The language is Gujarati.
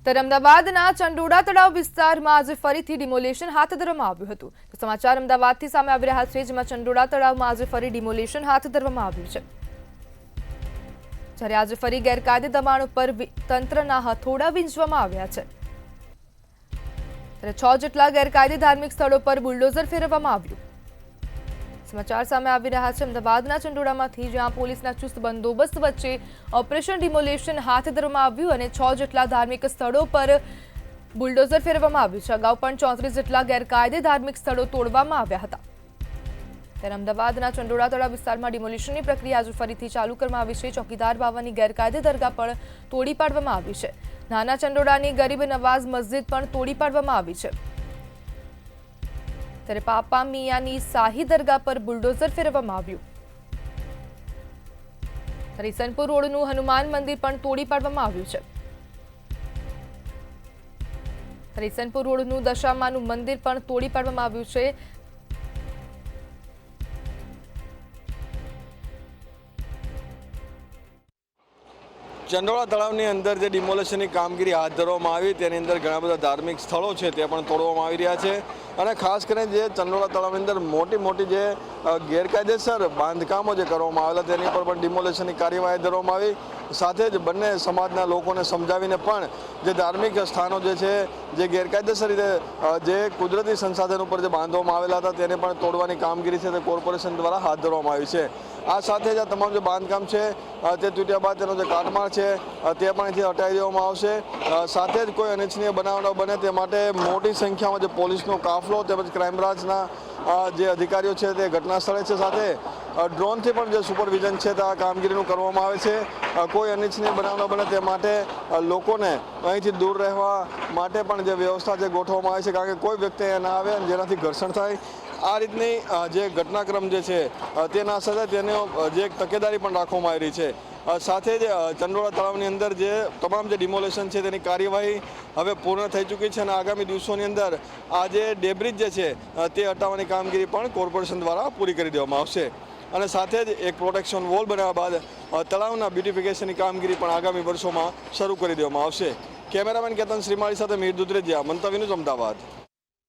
ત્યારે અમદાવાદના ચંડોળા તળાવ વિસ્તારમાં આજે ફરીથી ડિમોલેશન હાથ ધરવામાં આવ્યું હતું. સમાચાર અમદાવાદથી સામે આવી રહ્યા છે, જેમાં ચંડોળા તળાવમાં આજે ફરી ડિમોલેશન હાથ ધરવામાં આવ્યું છે. જ્યારે આજે ફરી ગેરકાયદે દબાણ ઉપર તંત્રના હથોડા વીંચવામાં આવ્યા છે. ત્યારે 6 જેટલા ગેરકાયદે ધાર્મિક સ્થળો પર બુલડોઝર ફેરવવામાં આવ્યું. સમાચાર સામે આવી રહ્યા છે અમદાવાદના ચંડોળામાંથી, જ્યાં પોલીસના ચુસ્ત બંદોબસ્ત વચ્ચે ઓપરેશન ડિમોલેશન હાથ ધરવામાં આવ્યું અને 6 જેટલા ધાર્મિક સ્થળો પર બુલડોઝર ફેરવવામાં આવ્યું છે. અગાઉ પણ 34 જેટલા ગેરકાયદે ધાર્મિક સ્થળો તોડવામાં આવ્યા હતા. ત્યારે અમદાવાદના ચંડોળા તળાવ વિસ્તારમાં ડિમોલેશનની પ્રક્રિયા આજે ફરીથી ચાલુ કરવામાં આવી છે. ચોકીદાર બાવાની ગેરકાયદે દરગાહ પણ તોડી પાડવામાં આવી છે. નાના ચંડોળાની ગરીબ નવાઝ મસ્જિદ પણ તોડી પાડવામાં આવી છે. ત્યારે પાપા મિયાની શાહી દરગાહ પર બુલડોઝર ફેરવવામાં આવ્યું. રીસનપુર રોડનું હનુમાન મંદિર પણ તોડી પાડવામાં આવ્યું છે. રીસનપુર રોડનું દશામાનું મંદિર પણ તોડી પાડવામાં આવ્યું છે. ચંડોળા તળાવની અંદર જે ડિમોલેશનની કામગીરી હાથ ધરવામાં આવી તેની અંદર ઘણા બધા ધાર્મિક સ્થળો છે તે પણ તોડવામાં આવી રહ્યા છે. અને ખાસ કરીને જે ચંડોળા તળાવની અંદર મોટી જે ગેરકાયદેસર બાંધકામો જે કરવામાં આવેલા તેની પર પણ ડિમોલેશનની કાર્યવાહી ધરવામાં આવી. સાથે જ બંને સમાજના લોકોને સમજાવીને પણ જે ધાર્મિક સ્થાનો જે છે, જે ગેરકાયદેસર રીતે જે કુદરતી સંસાધન ઉપર જે બાંધવામાં આવેલા હતા તેને પણ તોડવાની કામગીરી છે તે કોર્પોરેશન દ્વારા હાથ ધરવામાં આવી છે. આ સાથે જ આ તમામ જે બાંધકામ છે તે તૂટ્યા બાદ તેનો જે કાટમાળ છે તે પણ અહીંથી હટાવી દેવામાં આવશે. સાથે જ કોઈ અનિચ્છનીય બનાવ ન બને તે માટે મોટી સંખ્યામાં જે પોલીસનો કાફલો તેમજ ક્રાઇમ બ્રાન્ચના જે અધિકારીઓ છે તે ઘટના સ્થળે છે. સાથે ડ્રોનથી પણ જે સુપરવિઝન છે તે આ કામગીરીનું કરવામાં આવે છે. કોઈ અનિચ્છનીય બનાવ ન બને તે માટે લોકોને અહીંથી દૂર રહેવા માટે પણ જે વ્યવસ્થા છે ગોઠવવામાં આવે છે, કારણ કે કોઈ વ્યક્તિ અહીંયા ના આવે અને જેનાથી ઘર્ષણ થાય. આ રીતની જે ઘટનાક્રમ જે છે તે ના સર્જાય તેનો જે એક તકેદારી પણ રાખવામાં આવી રહી છે. સાથે જ ચંડોળા તળાવની અંદર જે તમામ જે ડિમોલેશન છે તેની કાર્યવાહી હવે પૂર્ણ થઈ ચૂકી છે અને આગામી દિવસોની અંદર આ જે ડેબ્રિજ જે છે તે હટાવવાની કામગીરી પણ કોર્પોરેશન દ્વારા પૂરી કરી દેવામાં આવશે. અને સાથે જ એક પ્રોટેક્શન વોલ બનાવ્યા બાદ તળાવના બ્યુટિફિકેશનની કામગીરી પણ આગામી વર્ષોમાં શરૂ કરી દેવામાં આવશે. કેમેરામેન કેતન શ્રીમાળી સાથે મીર દુધરેજિયા, મંતવ્ય ન્યૂઝ, અમદાવાદ.